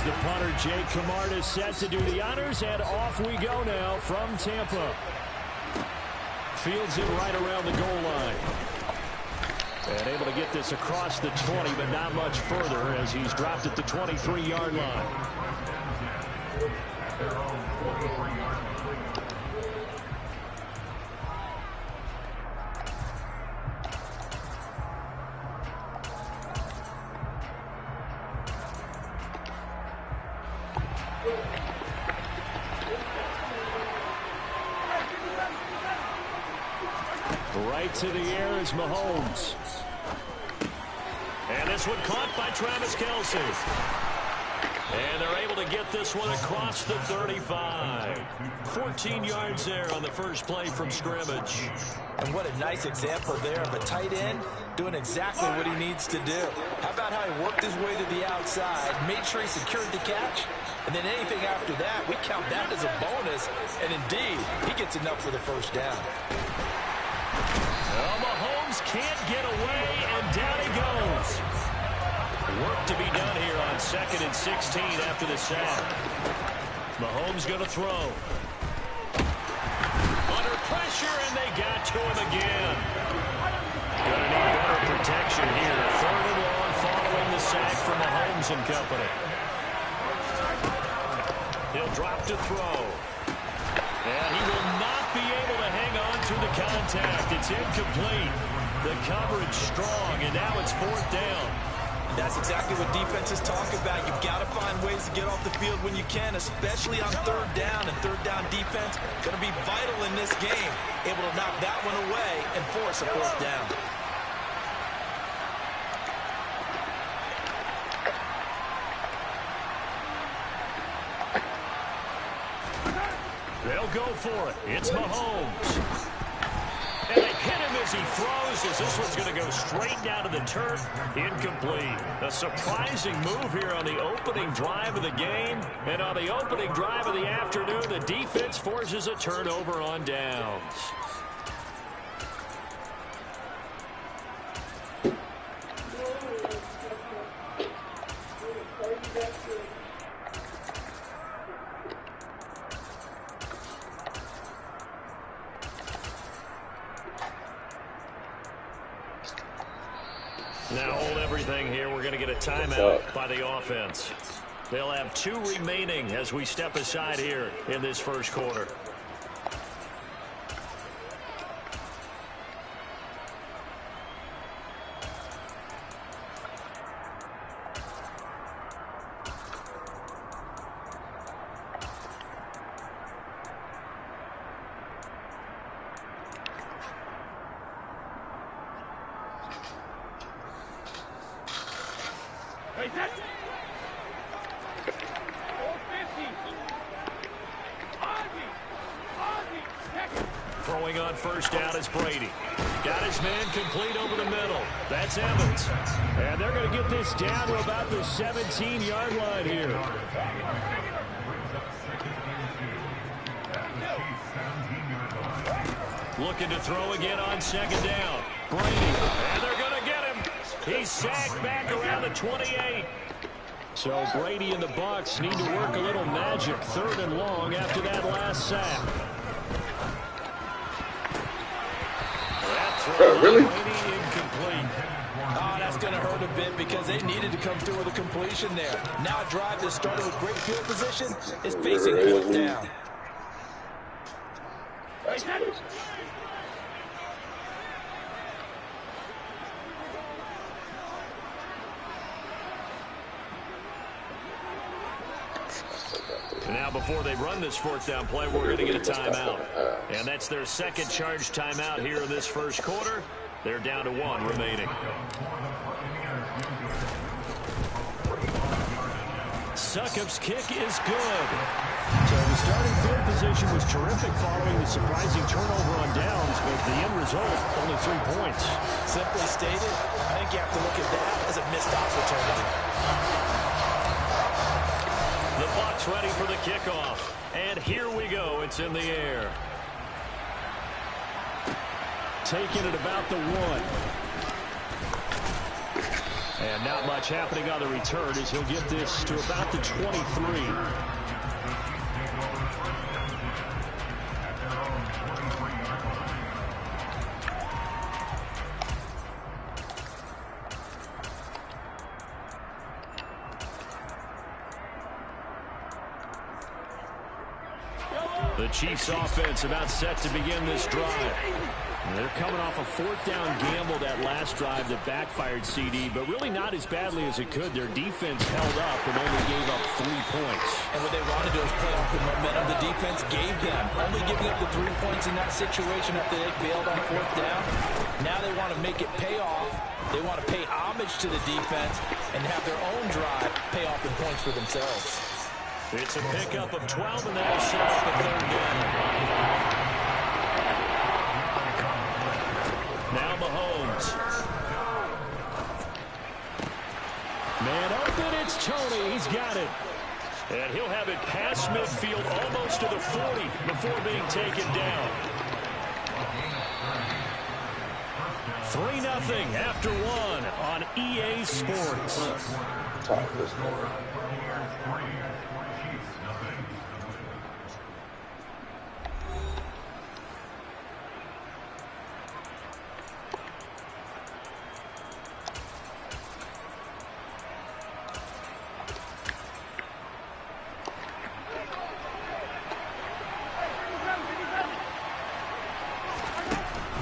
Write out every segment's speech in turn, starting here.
the punter, Jake Camarda, set to do the honors, and off we go now from Tampa. Fields it right around the goal line. And able to get this across the 20, but not much further as he's dropped at the 23-yard line. Right to the air is Mahomes. And this one caught by Travis Kelce. And they're able to get this one across the 35. 14 yards there on the first play from scrimmage. And what a nice example there of a tight end doing exactly what he needs to do. How about how he worked his way to the outside, made sure he secured the catch, and then anything after that, we count that as a bonus. And indeed, he gets enough for the first down. Well, Mahomes can't get away, and down he goes. Work to be done here on 2nd and 16 after the sack. Mahomes going to throw. Under pressure, and they got to him again. Going to need better protection here. 3rd and long following the sack from Mahomes and company. He'll drop to throw. And he will not be able to hang on to the contact. It's incomplete. The coverage strong, and now it's 4th down. That's exactly what defenses talk about. You've got to find ways to get off the field when you can, especially on 3rd down. And 3rd down defense going to be vital in this game. Able to knock that one away and force a 4th down. They'll go for it. It's Mahomes. And they hit him as he throws, as this one's going to go straight down to the turf. Incomplete. A surprising move here on the opening drive of the game. And on the opening drive of the afternoon, the defense forces a turnover on downs. Now hold everything here. We're going to get a timeout by the offense. They'll have 2 remaining as we step aside here in this first quarter. Throwing on first down is Brady. Got his man complete over the middle. That's Evans. And they're going to get this down to about the 17-yard line here. Looking to throw again on 2nd down. Brady. And they're going to get him. He's sacked back around the 28. So Brady and the Bucs need to work a little magic 3rd and long after that last sack. Really? Incomplete. Oh, that's going to hurt a bit because they needed to come through with a completion there. Now a drive that started with great field position is facing 4th down. Now, before they run this 4th down play, we're going to get a timeout. And that's their 2nd charge timeout here in this first quarter. They're down to 1 remaining. Succop's kick is good. So the starting field position was terrific following the surprising turnover on downs, but the end result, only 3 points. Simply stated, I think you have to look at that as a missed opportunity. The Bucs ready for the kickoff. And here we go. It's in the air. Taking it about the 1. And not much happening on the return as he'll get this to about the 23. The Chiefs offense about set to begin this drive. They're coming off a fourth down gamble that last drive that backfired CD, but really not as badly as it could. Their defense held up and only gave up 3 points. And what they wanted to do is play off the momentum the defense gave them. Only giving up the 3 points in that situation after they bailed on fourth down. Now they want to make it pay off. They want to pay homage to the defense and have their own drive pay off in points for themselves. It's a pickup of 12, and that'll set up a third down. Now Mahomes. Man open, it's Tony. He's got it. And he'll have it past midfield almost to the 40 before being taken down. 3-0 after 1 on EA Sports.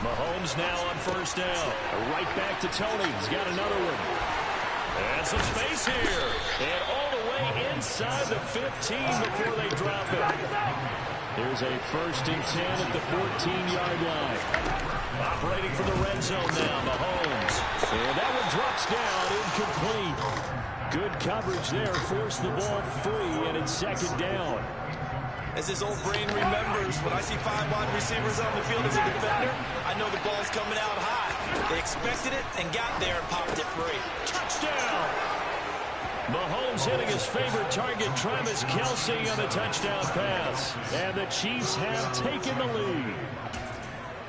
Mahomes now on first down. Right back to Tony. He's got another one. And some space here. And all the way inside the 15 before they drop it. There's a 1st and 10 at the 14-yard line. Operating for the red zone now, Mahomes. And that one drops down, incomplete. Good coverage there. Forced the ball free, and it's 2nd down. As his old brain remembers, when I see 5 wide receivers on the field as a defender, I know the ball's coming out high. They expected it and got there and popped it free. Touchdown! Mahomes hitting his favorite target, Travis Kelce, on the touchdown pass. And the Chiefs have taken the lead.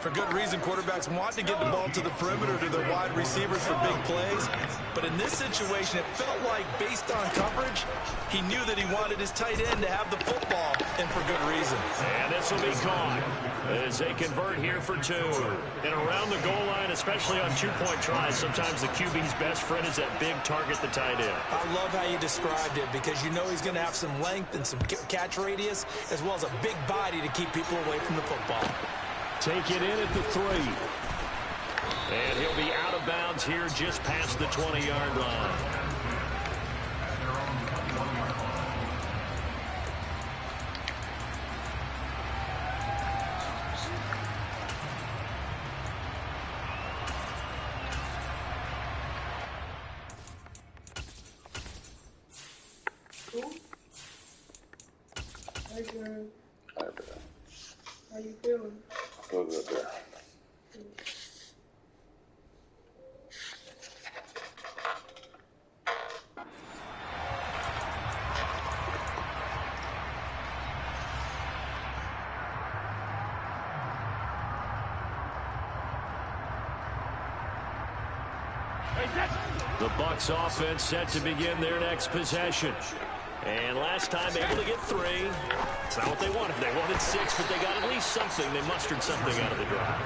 For good reason, quarterbacks want to get the ball to the perimeter to their wide receivers for big plays. But in this situation, it felt like, based on coverage, he knew that he wanted his tight end to have the football, and for good reason. And this will be caught as they convert here for 2. And around the goal line, especially on 2-point tries, sometimes the QB's best friend is that big target, the tight end. I love how you described it, because you know he's going to have some length and some catch radius, as well as a big body to keep people away from the football. Take it in at the 3. And he'll be out of bounds here just past the 20-yard line. How you feeling? A little bit there. The Bucs offense set to begin their next possession. And last time able to get 3. It's not what they wanted. They wanted 6, but they got at least something. They mustered something out of the drive.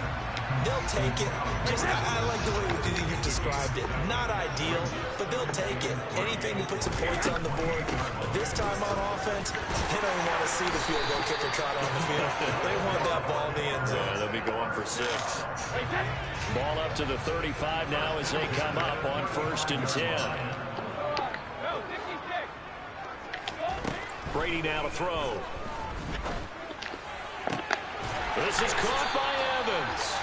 They'll take it. I like the way you described it. Not ideal, but they'll take it. Anything to put some points on the board. But this time on offense, they don't want to see the field goal kicker trot on the field. They want that ball in the end zone. Yeah, they'll be going for 6. Ball up to the 35 now as they come up on 1st and 10. Brady now to throw. This is caught by Evans.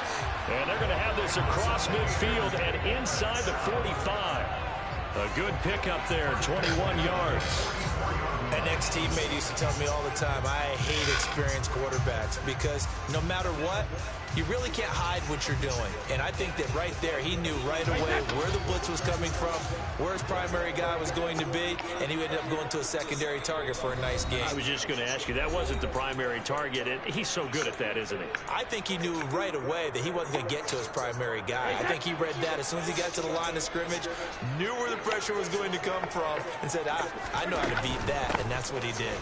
And they're going to have this across midfield and inside the 45. A good pickup there, 21 yards. An ex-teammate used to tell me all the time, I hate experienced quarterbacks because no matter what, You really can't hide what you're doing. And I think that right there, he knew right away where the blitz was coming from, where his primary guy was going to be, and he ended up going to a secondary target for a nice game. I was just going to ask you, that wasn't the primary target. He's so good at that, isn't he? I think he knew right away that he wasn't going to get to his primary guy. I think he read that as soon as he got to the line of scrimmage, knew where the pressure was going to come from, and said, I know how to beat that, and that's what he did.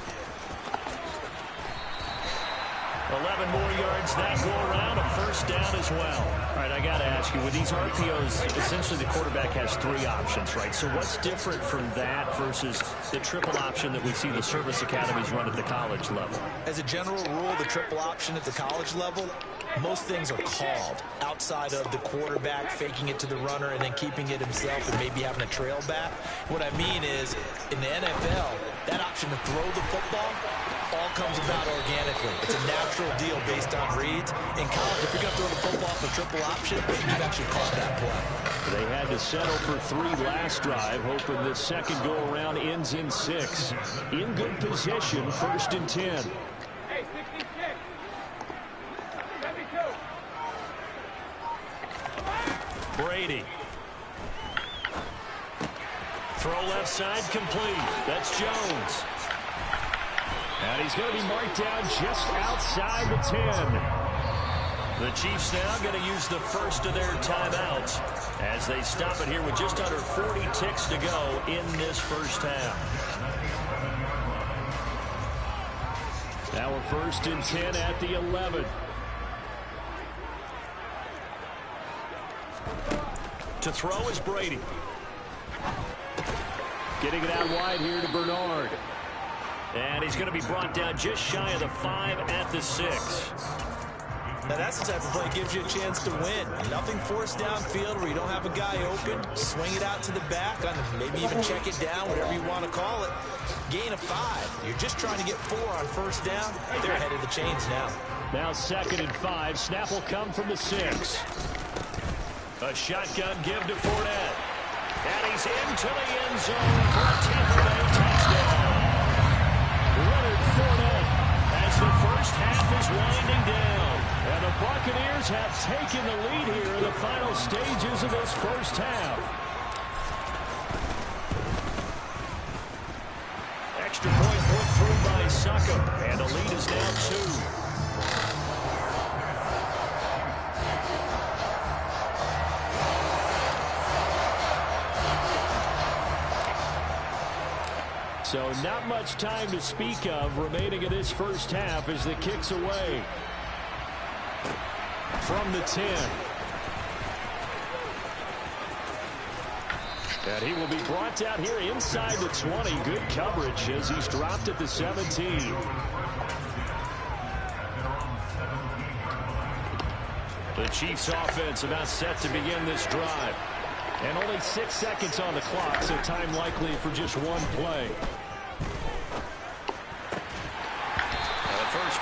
11 more yards that go around, a first down as well. All right, I got to ask you, with these RPOs, essentially the quarterback has 3 options, right? So what's different from that versus the triple option that we see the service academies run at the college level? As a general rule, the triple option at the college level, most things are called outside of the quarterback faking it to the runner and then keeping it himself and maybe having a trail back. What I mean is, in the NFL, that option to throw the football all comes about organically. It's a natural deal based on reads. In college, if you're going to throw the football off a triple option, you've actually called that play. They had to settle for 3 last drive, hoping this second go-around ends in 6. In good position, 1st and 10. Brady. Throw left side complete. That's Jones. And he's going to be marked down just outside the 10. The Chiefs now going to use the first of their timeouts as they stop it here with just under 40 ticks to go in this first half. Now we're 1st and 10 at the 11. To throw is Brady. Getting it out wide here to Bernard. And he's going to be brought down just shy of the 5 at the 6. Now that's the type of play that gives you a chance to win. Nothing forced downfield where you don't have a guy open. Swing it out to the back, maybe even check it down, whatever you want to call it. Gain of 5. You're just trying to get 4 on first down. They're ahead of the chains now. Now 2nd and 5. Snap will come from the 6. A shotgun give to Fournette. And he's into the end zone for a Tampa Bay touchdown. Leonard Fournette as the first half is winding down. And the Buccaneers have taken the lead here in the final stages of this first half. Extra point put through by Succop. And the lead is now 2. So not much time to speak of remaining in this first half as the kick's away. From the 10. And he will be brought down here inside the 20. Good coverage as he's dropped at the 17. The Chiefs offense about set to begin this drive. And only 6 seconds on the clock, so time likely for just one play.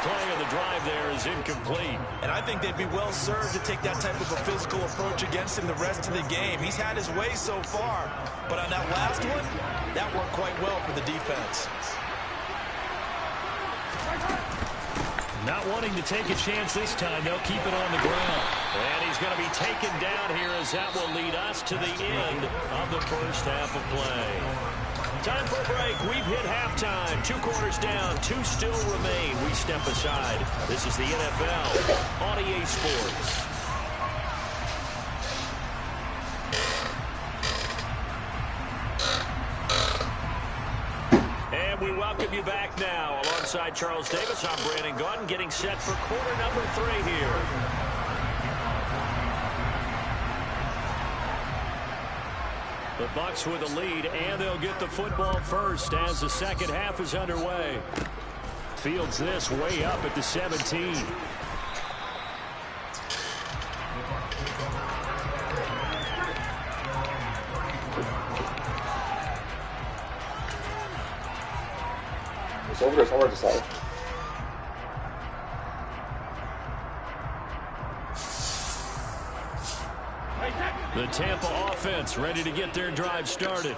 Play of the drive there is incomplete. And I think they'd be well served to take that type of a physical approach against him the rest of the game. He's had his way so far, but on that last one, that worked quite well for the defense. Not wanting to take a chance this time, they'll keep it on the ground. And he's going to be taken down here as that will lead us to the end of the first half of play. Time for a break. We've hit halftime. 2 quarters down. 2 still remain. We step aside. This is the NFL on EA Sports. And we welcome you back now. Alongside Charles Davis, I'm Brandon Gaudin, getting set for quarter number 3 here. The Bucs with a lead, and they'll get the football first as the second half is underway. Fields this way up at the 17. It's over there somewhere to side. The Tampa offense ready to get their drive started.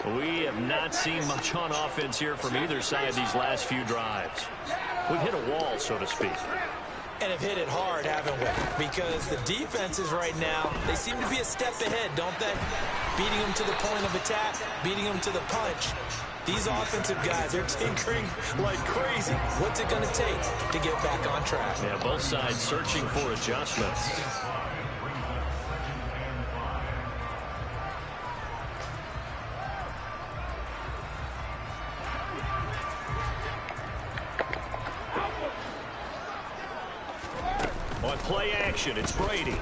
We have not seen much on offense here from either side these last few drives. We've hit a wall, so to speak. And have hit it hard, haven't we? Because the defenses right now, they seem to be a step ahead, don't they? Beating them to the point of attack, beating them to the punch. These offensive guys, they're tinkering like crazy. What's it going to take to get back on track? Yeah, both sides searching for adjustments. On play action, it's Brady.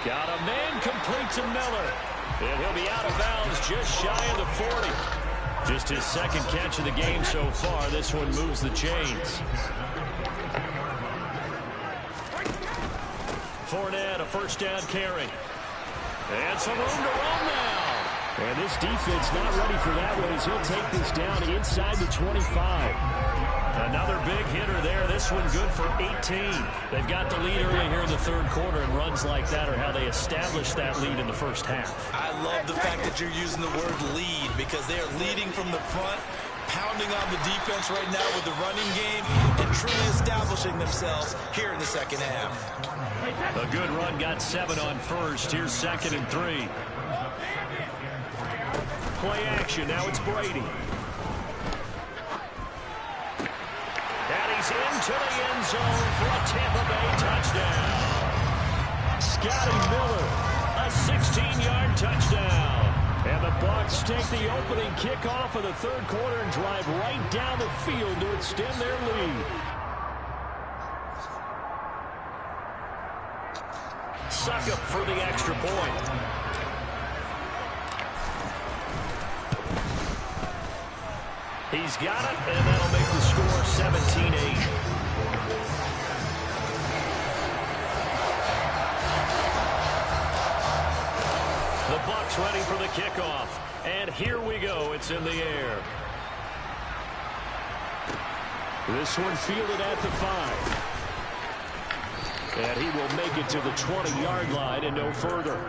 Got a man complete to Miller. And he'll be out of bounds just shy of the 40. Just his second catch of the game so far. This one moves the chains. Fournette, a first down carry. And some room to run now. And this defense not ready for that one as he'll take this down inside the 25. Another big hitter there. This one good for 18. They've got the lead early here in the third quarter, and runs like that are how they establish that lead in the first half. I love the fact that you're using the word lead because they are leading from the front, pounding on the defense right now with the running game, and truly establishing themselves here in the second half. A good run, got 7 on first. Here's 2nd and 3. Play action, now it's Brady. And he's into the end zone for a Tampa Bay touchdown. Scotty Miller, a 16-yard touchdown. And the Bucs take the opening kickoff of the third quarter and drive right down the field to extend their lead. Succop for the extra point. He's got it, and that'll make the score 17-8. The Bucs ready for the kickoff. And here we go. It's in the air. This one fielded at the 5. And he will make it to the 20-yard line and no further.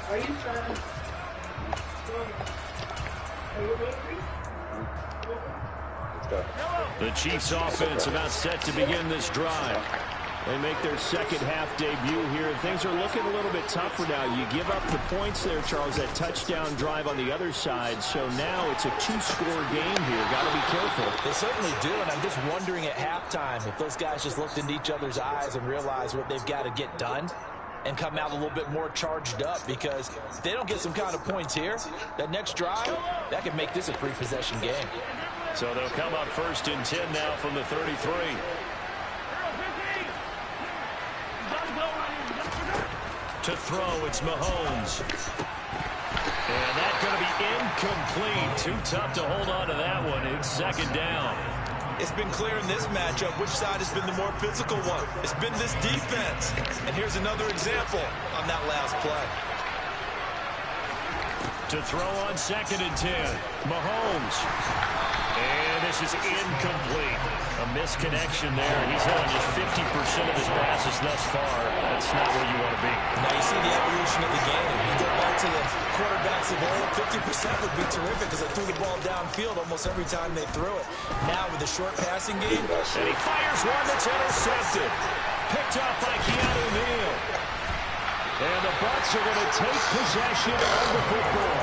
Are you trying? The Chiefs offense about set to begin this drive. They make their second half debut here. Things are looking a little bit tougher now. You give up the points there, Charles, that touchdown drive on the other side. So now it's a 2-score game here. Got to be careful. They certainly do, and I'm just wondering at halftime if those guys just looked into each other's eyes and realized what they've got to get done and come out a little bit more charged up, because if they don't get some kind of points here, that next drive, that could make this a 3-possession game. So they'll come up 1st and 10 now from the 33. To throw, it's Mahomes. And that's going to be incomplete. Too tough to hold on to that one. It's 2nd down. It's been clear in this matchup which side has been the more physical one. It's been this defense. And here's another example on that last play. To throw on 2nd and 10. Mahomes. And this is incomplete. A misconnection there. He's hit on just 50% of his passes thus far. That's not where you want to be. Now you see the evolution of the game. You go back to the quarterbacks of old, 50% would be terrific because they threw the ball downfield almost every time they threw it. Now with the short passing game. And he fires one that's intercepted. Picked up by Keanu Neal. And the Bucs are going to take possession of the football.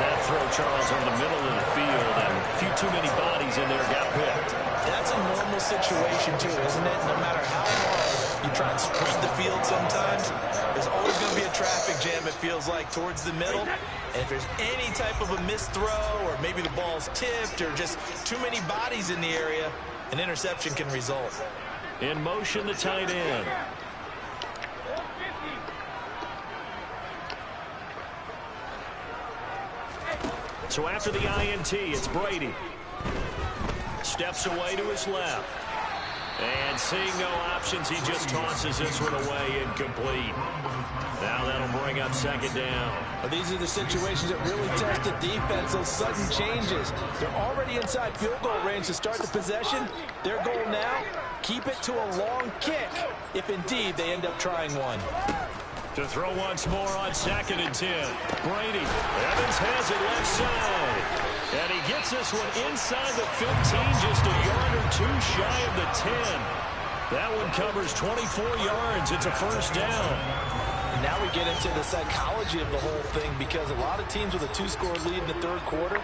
That throw, Charles, over the middle of the field, and a few too many bodies in there got picked. That's a normal situation, too, isn't it? No matter how hard you try and spread the field sometimes, there's always going to be a traffic jam, it feels like, towards the middle. And if there's any type of a missed throw, or maybe the ball's tipped, or just too many bodies in the area, an interception can result. In motion, the tight end. So after the INT, it's Brady. Steps away to his left. And seeing no options, he just tosses this one away, incomplete. Now that'll bring up second down. Well, these are the situations that really test the defense, those sudden changes. They're already inside field goal range to start the possession. Their goal now, keep it to a long kick, if indeed they end up trying one. To throw once more on 2nd and 10. Brady. Evans has it left side. And he gets this one inside the 15, just a yard or two shy of the 10. That one covers 24 yards. It's a first down. And now we get into the psychology of the whole thing, because a lot of teams with a 2-score lead in the third quarter,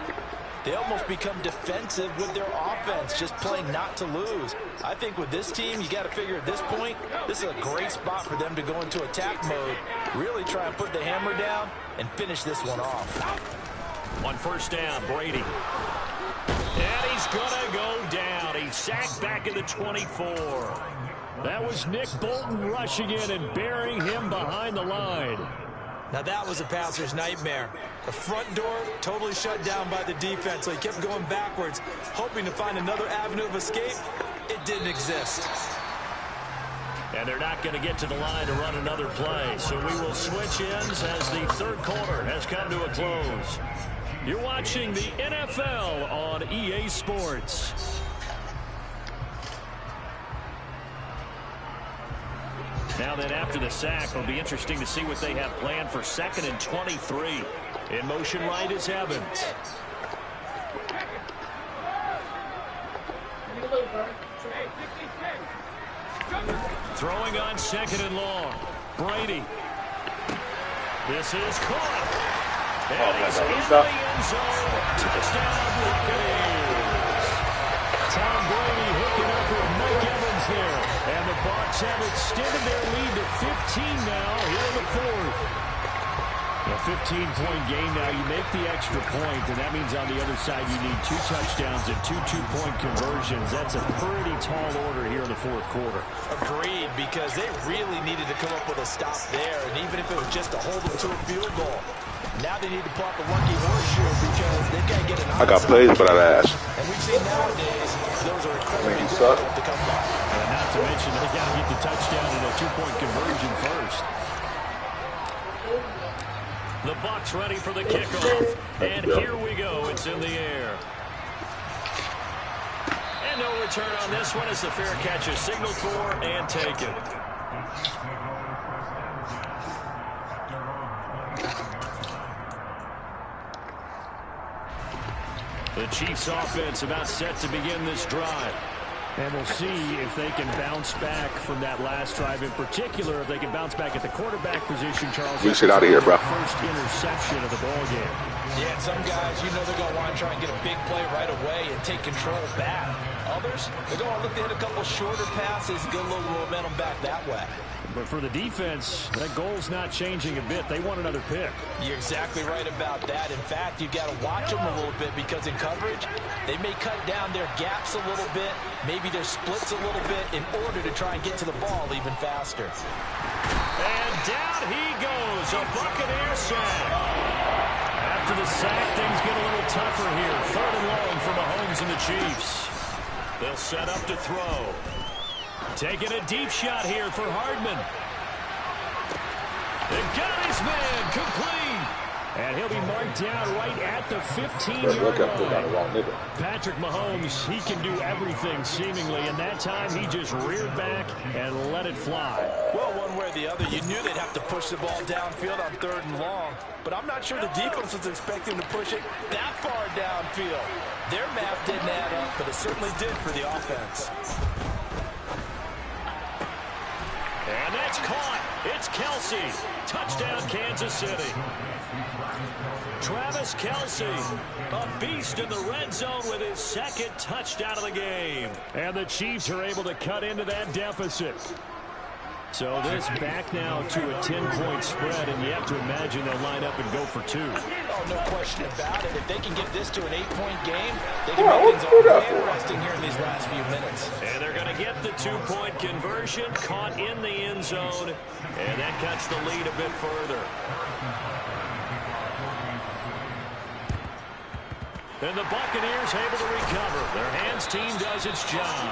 they almost become defensive with their offense, just playing not to lose. I think with this team, you got to figure at this point, this is a great spot for them to go into attack mode, really try and put the hammer down and finish this one off. On first down, Brady. And he's going to go down. He's sacked back at the 24. That was Nick Bolton rushing in and burying him behind the line. Now that was a passer's nightmare. The front door totally shut down by the defense, so he kept going backwards, hoping to find another avenue of escape. It didn't exist. And they're not going to get to the line to run another play, so we will switch ends as the third quarter has come to a close. You're watching the NFL on EA Sports. Now then, after the sack, it'll be interesting to see what they have planned for 2nd and 23. In motion right is Evans. Throwing on 2nd and long. Brady. This is caught. And he's in the end zone. Touchdown, Buccaneers. Tom Brady hooking up with Mike Evans there. And the Bucs have extended their lead to 15 now here in the fourth. A 15-point game now. You make the extra point, and that means on the other side you need 2 touchdowns and 2 two-point conversions. That's a pretty tall order here in the fourth quarter. Agreed, because they really needed to come up with a stop there, and even if it was just to hold them to a field goal. Now they need to pop a lucky horseshoe because they've got to get an onside. I got plays, but I've asked. And we've seen nowadays those are incredibly difficult to come by. And not to mention they got to get the touchdown and a 2-point conversion first. The Bucs ready for the kickoff. And here we go. It's in the air. And no return on this one as the fair catch is signaled for and taken. The Chiefs offense about set to begin this drive. And we'll see if they can bounce back from that last drive. In particular, if they can bounce back at the quarterback position, Charles. You sit out of here, bro. First interception of the ball game. Yeah, some guys, you know they're going to want to try and get a big play right away and take control back. Others, they're going to look to hit a couple shorter passes and get a little momentum back that way. But for the defense, that goal's not changing a bit. They want another pick. You're exactly right about that. In fact, you've got to watch them a little bit because in coverage, they may cut down their gaps a little bit, maybe their splits a little bit in order to try and get to the ball even faster. And down he goes, a Buccaneer sack. After the sack, things get a little tougher here. 3rd and long for Mahomes and the Chiefs. They'll set up to throw. Taking a deep shot here for Hardman. And got his man complete. And he'll be marked down right at the 15-yard line. Patrick Mahomes, he can do everything seemingly, and that time he just reared back and let it fly. Well, one way or the other, you knew they'd have to push the ball downfield on 3rd and long, but I'm not sure the defense was expecting to push it that far downfield. Their math didn't add up, but it certainly did for the offense. And that's caught. It's Kelsey. Touchdown, Kansas City. Travis Kelsey, a beast in the red zone with his 2nd touchdown of the game. And the Chiefs are able to cut into that deficit. So this back now to a 10-point spread, and you have to imagine they'll line up and go for 2. Oh, no question about it. If they can get this to an 8-point game, they can make things all very interesting here in these last few minutes. And they're going to get the 2-point conversion, caught in the end zone, and that cuts the lead a bit further. And the Buccaneers able to recover. Their hands team does its job.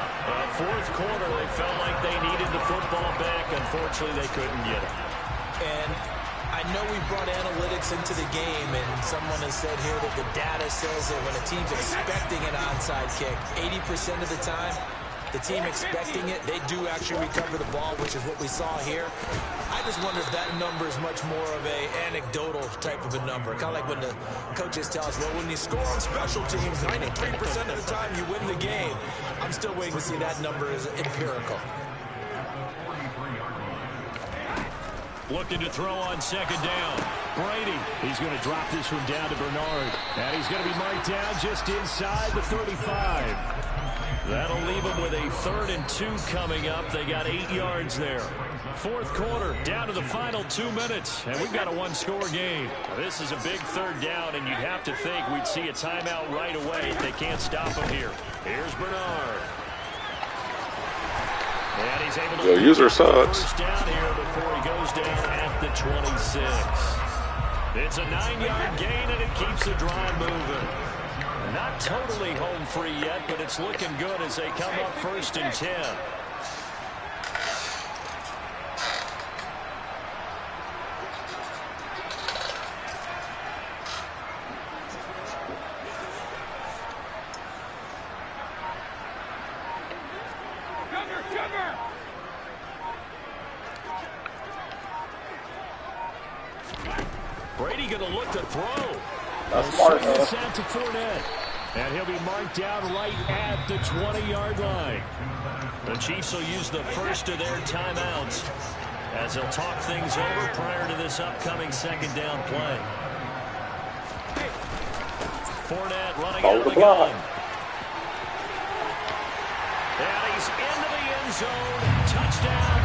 Fourth quarter, they felt like they needed the football back. Unfortunately, they couldn't get it. And I know we brought analytics into the game, and someone has said here that the data says that when a team's expecting an onside kick, 80% of the time, the team expecting it, they do actually recover the ball, which is what we saw here. I just wonder if that number is much more of a anecdotal type of a number. Kind of like when the coaches tell us, well, when you score on special teams, 93% of the time you win the game. I'm still waiting to see that number is empirical. Looking to throw on second down. Brady, he's going to drop this one down to Bernard. And he's going to be marked down just inside the 35. That'll leave them with a 3rd and 2 coming up. They got 8 yards there. Fourth quarter, down to the final 2 minutes, and we've got a one-score game. Now, this is a big 3rd down, and you'd have to think we'd see a timeout right away if they can't stop him here. Here's Bernard. And he's able to user sucks. First down here before he goes down at the 26. It's a 9-yard gain, and it keeps the drive moving. Not totally home free yet, but it's looking good as they come up 1st and 10. Brady going to look to throw. That's smart, this out to Fournette. And he'll be marked down right at the 20-yard line. The Chiefs will use the first of their timeouts as they'll talk things over prior to this upcoming second down play. Fournette running out of the gun. And he's into the end zone. Touchdown.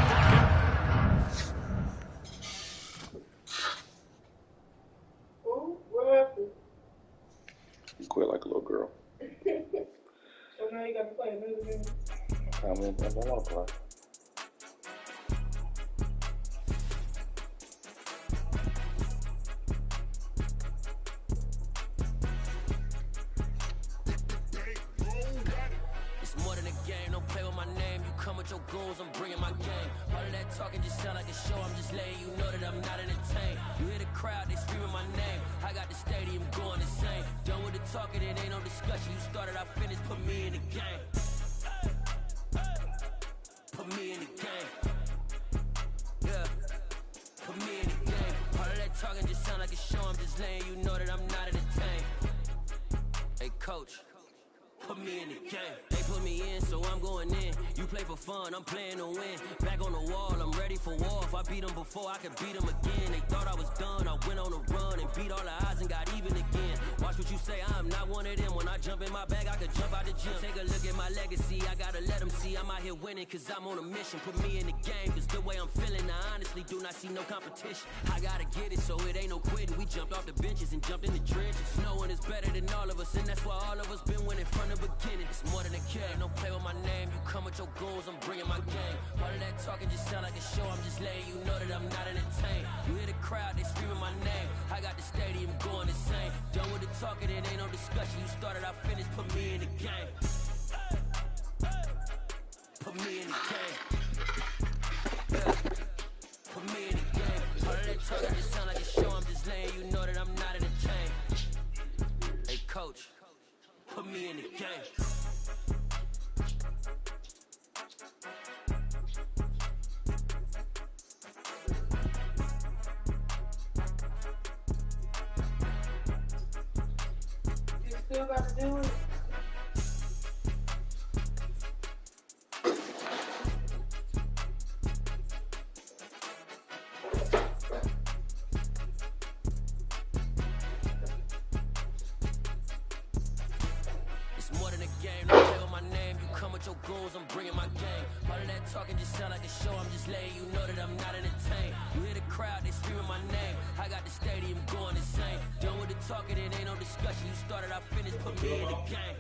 You quit like a little girl. So now you got to play another game. I mean, I don't want to play. It's more than a game, don't play with my name. You come with your goons, I'm bringing my game. All of that talking just sound like a show. I'm just letting you know that I'm not entertained. You hear the crowd, they screaming my name. I got the stadium going insane. Done with the talking, it ain't no discussion. You started, I finished, put me in the game. Put me in the game. Yeah. Put me in the game. All of that talking just sound like a show. I'm just letting you know that I'm not entertained. Hey, coach. Put me in the game. They put me in, so I'm going in. You play for fun, I'm playing to win. Back on the wall, I'm ready for war. If I beat them before, I can beat them again. They thought I was done, I went on a run and beat all the odds and got even again. Watch what you say, I'm not one of them. When I jump in my bag, I could jump out the gym. Take a look at my legacy, I gotta let them see I'm out here winning, cause I'm on a mission. Put me in the game, cause the way I'm feeling, I honestly do not see no competition. I gotta get it, so it ain't no quitting. We jumped off the benches and jumped in the trenches. No one is better than all of us, and that's why all of us been winning from the beginning. It's more than a game, don't play with my name. You come with your goons, I'm bringing my game. All of that talking just sound like a show. I'm just letting you know that I'm not entertained. You hear the crowd, they screaming my name. I got the stadium going insane. Done with the talking, it ain't no discussion. You started, I finished, put me in the game. Put me in the game. Yeah. Put me in the game. All of that talking just sound like a show. I'm just letting you know that I'm not entertained. Hey, coach. Put me in the game. You still got to do it? More than a game, don't play with my name. You come with your goons, I'm bringing my game. All of that talking just sound like a show. I'm just letting you know that I'm not entertained. You hear the crowd, they screaming my name. I got the stadium going insane. Done with the talking, it ain't no discussion. You started, I finished, put me in the game.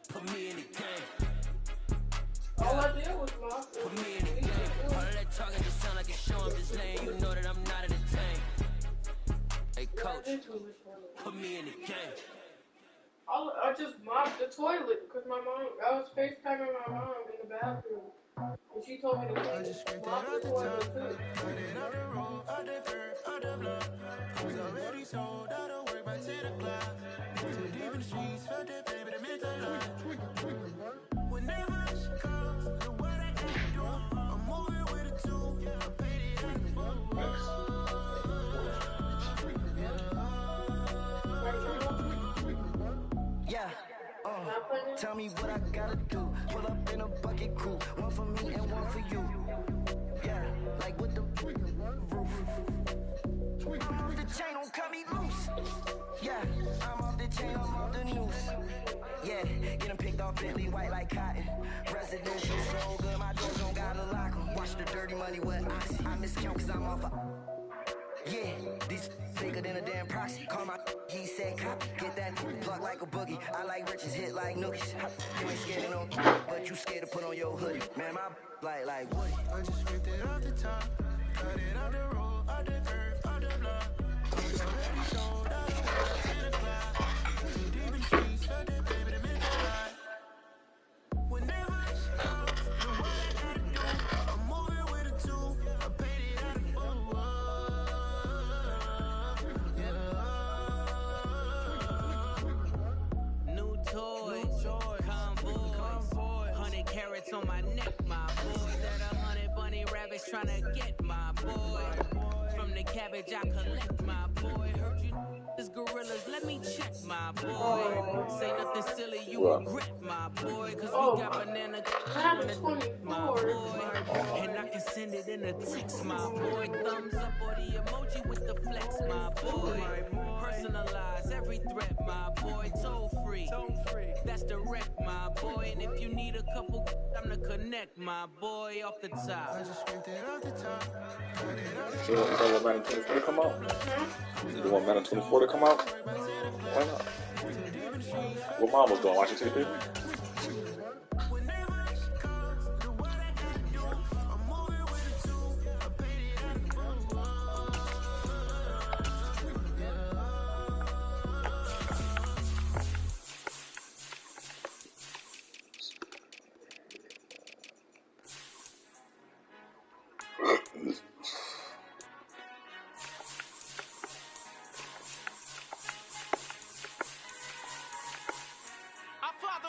Put me in the game. All I did was lost. Put me in the game. All of that talking just sound like a show. I'm just letting you know that I'm not entertained. Hey, coach. Put put me in the game. I just mopped the toilet because I was FaceTiming my mom in the bathroom. And she told me to mop the toilet too. Yeah. Tell me what I gotta do. Pull up in a bucket crew. One for me and one for you. Yeah, like with the roof. I'm off the chain, don't cut me loose. Yeah, I'm off the chain, I'm off the noose. Yeah, getting picked off Bentley white like cotton. Residential so good, my doors don't gotta lock 'em. Watch the dirty money with oxy. I miscount cause I'm off a... Yeah, these bigger than a damn proxy. Call my he said copy. Get that plug like a boogie. I like riches, hit like nookies. You ain't scared of no, but you scared to put on your hoodie. Man, my like Woody. I just ripped it off the top. Cut it off the road, off the earth, off the block. I was already sold out of work to the clock. Too deep in the streets, felt that baby to make it right. Whenever she calls, the what I gotta do. I'm moving with a two. I paid it out of full. New toys, convoys, 100 carats on my neck, my boy. That 100 bunny rabbits tryna get my boy. From the cabbage I collect, my boy. Heard you is gorillas, let me check, my boy. Say nothing silly, you regret, my boy. Cause we got banana my boy. And I can send it in a text, my boy. Thumbs up or the emoji with the flex, my boy. Personalize every threat, my boy. Toll free, that's direct, my boy. And if you need a couple, I'm the connect, my boy, off the top. I just ripped it off the top. You want Madden 24 to come out? You want Madden 24 to come out? Why not? What mom was doing, watching TV?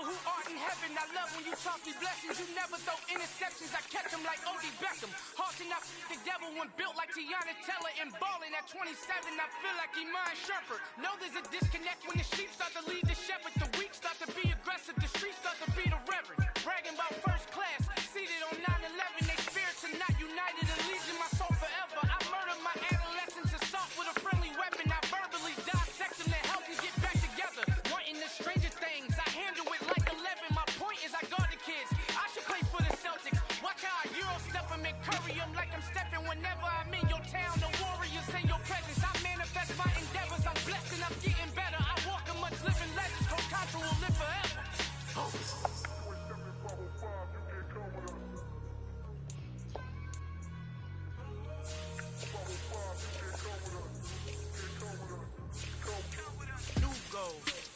Who art in heaven, I love when you talk me blessings. You never throw interceptions, I catch them like Odie Beckham. Hard to not the devil when built like Tiana Teller and balling at 27. I feel like Iman Shumpert. Know there's a disconnect when the sheep start to lead the shepherd. The weak start to be aggressive, the streets start to be the reverend. Bragging about first class, seated on 9/11. They spirits are not united, a legion my soul forever. I murdered my adolescence, assault with a friendly weapon. I verbally dissect them to help them get back together. Wanting the stranger things, I handle it like 11. My point is I guard the kids. I should play for the Celtics. Watch how I Euro step them and curry them like I'm stepping. Whenever I'm in your town, the Warriors in your presence. I manifest my endeavors. I'm blessed and I'm getting better. I walk amongst living legends. Coach Contra will live forever.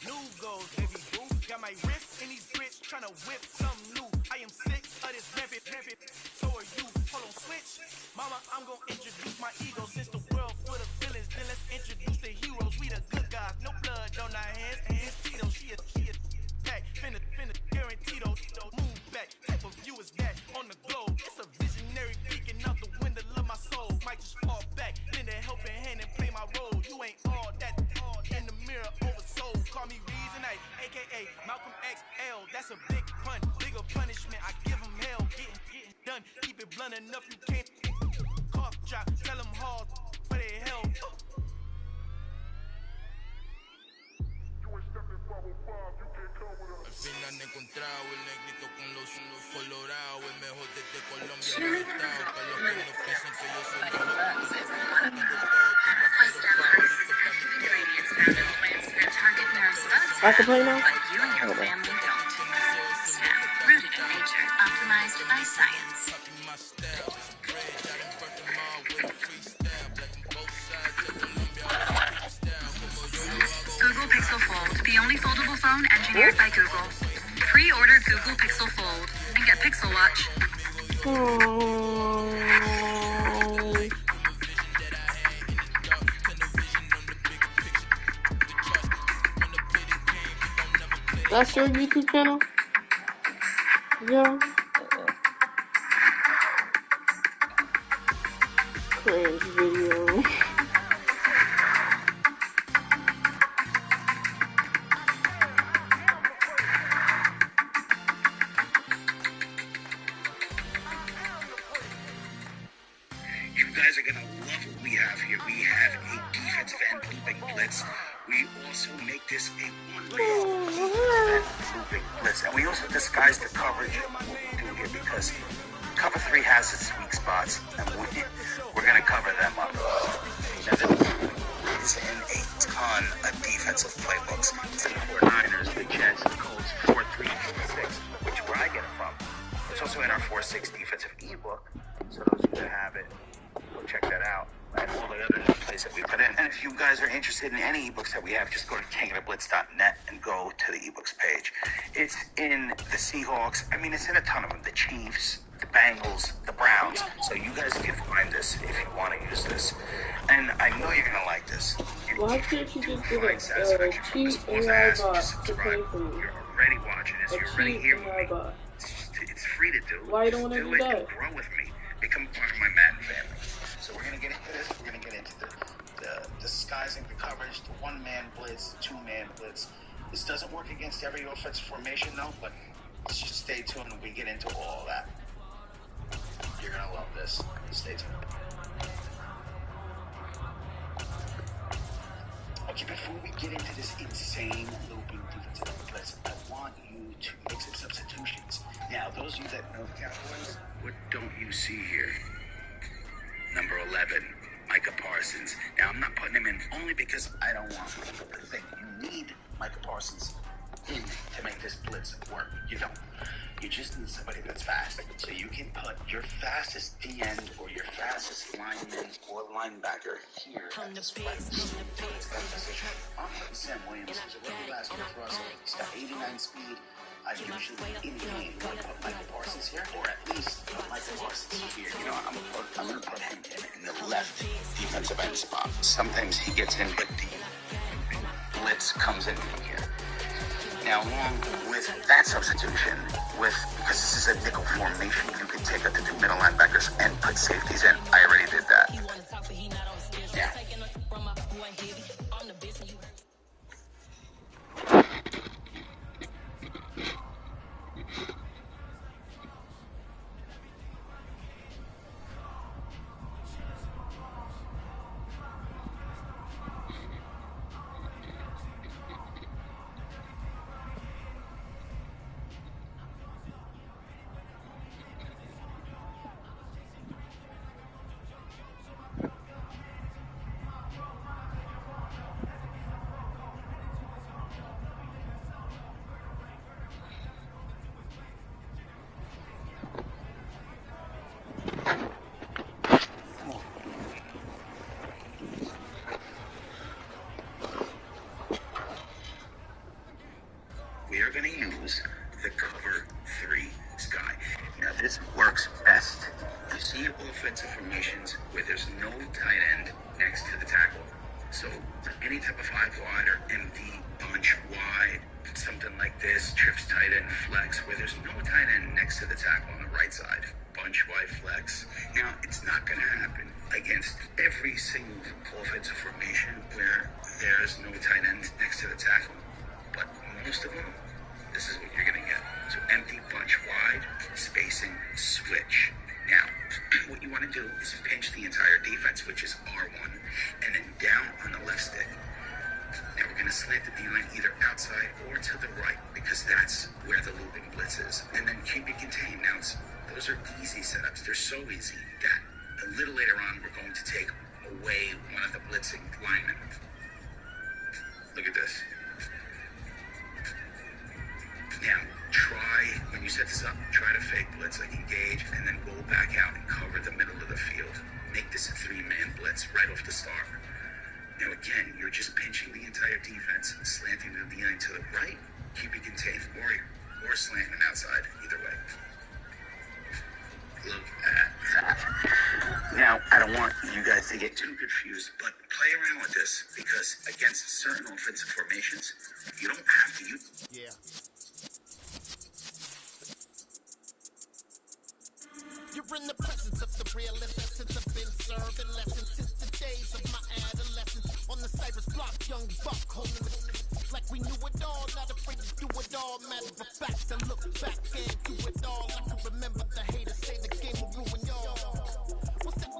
New goals, baby boo. Got my wrist in these grits, tryna whip something new. I am sick of this rampant. So are you. Hold on, switch. Mama, I'm gonna introduce my ego. Since the world full of villains, then let's introduce the heroes. We the good guys, no blood on our hands. And it's Tito, she is back. Finna, guaranteed. Move back. Type of view is that on the globe. It's a visionary peeking out the window of my soul. Might just fall back, lend a helping hand and play my role. You ain't all that. In the mirror, oversold. Call me Reason A, aka Malcolm XL. That's a big pun, bigger punishment. I give him hell, getting done. Keep it blunt enough, you can't. Cough drop, tell them hard for their hell. Al fin han encontrado el negrito con los unos colorados, el mejor desde Colombia del estado. Para los que no piensan que yo soy mejor. I can play now? But you and your family don't. Snap, rooted in nature, optimized by science. Pixel Fold, the only foldable phone engineered by Google. Pre-order Google Pixel Fold and get Pixel Watch. That's your YouTube channel? Yeah. Cringe video. You guys are going to love what we have here. We have a defensive end looping blitz. We also make this a one-man looping blitz. And we also disguise the coverage of what we do here because cover 3 has its weak spots, and we're going to cover them up. Now, this is in a ton of defensive playbooks. It's in the 49ers, the Jets, the Colts, 4-3, 4-6, which is where I get it from. It's also in our 4-6 defensive ebook, so those of you that have it, go check that out. And all the other plays that we put in. And if you guys are interested in any ebooks that we have, just go to tangerblitz.net and go to the ebooks page. It's in the Seahawks. I mean, it's in a ton of them. The Chiefs, the Bengals, the Browns. So you guys can find this if you want to use this. And I know you're going to like this. Why can't you just get a cheap AI bot to pay for you? You're already watching this. You're already here with me. It's free to do. Why you don't want to do that? And grow with me. Become part of my Madden family. So we're going to get into this. We're going to get into the disguising the coverage, the one-man blitz, the two-man blitz. This doesn't work against every offensive formation, though, but just stay tuned when we get into all of that. You're going to love this. Stay tuned. Okay, before we get into this insane looping defensive blitz, I want you to make some substitutions. Now, those of you that know the Cowboys, what don't you see here? Number 11, Micah Parsons. Now, I'm not putting him in only because I don't want people to think you need Micah Parsons in to make this blitz work. You don't. You just need somebody that's fast. So you can put your fastest D-end or your fastest lineman or linebacker here at this flex. I'm putting Sam Williams, who's a rookie last year for us. He's got 89 speed. I usually in game would put Micah Parsons here, or at least put Micah Parsons here. You know, I'm going to put him in the left defensive end spot. Sometimes he gets in, but the blitz comes in from here. Now, along with that substitution, because this is a nickel formation, you can take out the 2 middle linebackers and put safeties in. I already did that. Now, we are going to use the cover 3 sky. Now, this works best. You see offensive formations where there's no tight end next to the tackle. So any type of 5-wide or empty bunch wide, something like this, trips tight end flex, where there's no tight end next to the tackle on the right side, bunch wide flex. Now, it's not going to happen against every single offensive formation where there's no tight end next to the tackle. But most of them, this is what you're going to get. So empty bunch wide, spacing, switch. Now, what you want to do is pinch the entire defense, which is R1, and then down on the left stick. Now we're going to slant the D-line either outside or to the right, because that's where the looping blitz is. And then keep it contained. Now, those are easy setups. They're so easy that a little later on, we're going to take away one of the blitzing linemen. Look at this. Now, when you set this up, try to fake blitz, like engage, and then roll back out and cover the middle of the field. Make this a 3-man blitz right off the start. Now, again, you're just pinching the entire defense, slanting don't want you guys to get too confused, but play around with this because against certain offensive formations, you don't have to use. Yeah. You're in the presence of the real essence. I've been serving lessons since the days of my adolescence. On the Cypress block, young buck holding it like we knew it all. Not afraid to do it all. Matter of fact, I look back and do it all. I can remember the haters say the game will ruin y'all. What's that?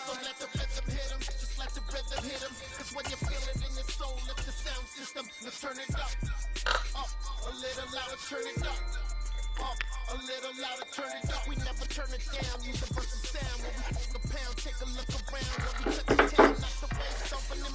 So let the rhythm hit 'em, just let the rhythm hit 'em. Cause when you feel it in your soul, lift the sound system, let's turn it up. Up, a little louder, turn it up. Up, a little louder, turn it up. We never turn it down, universal sound. When we hold the pound, take a look around. When we touch the town, knock the bass, stomping them.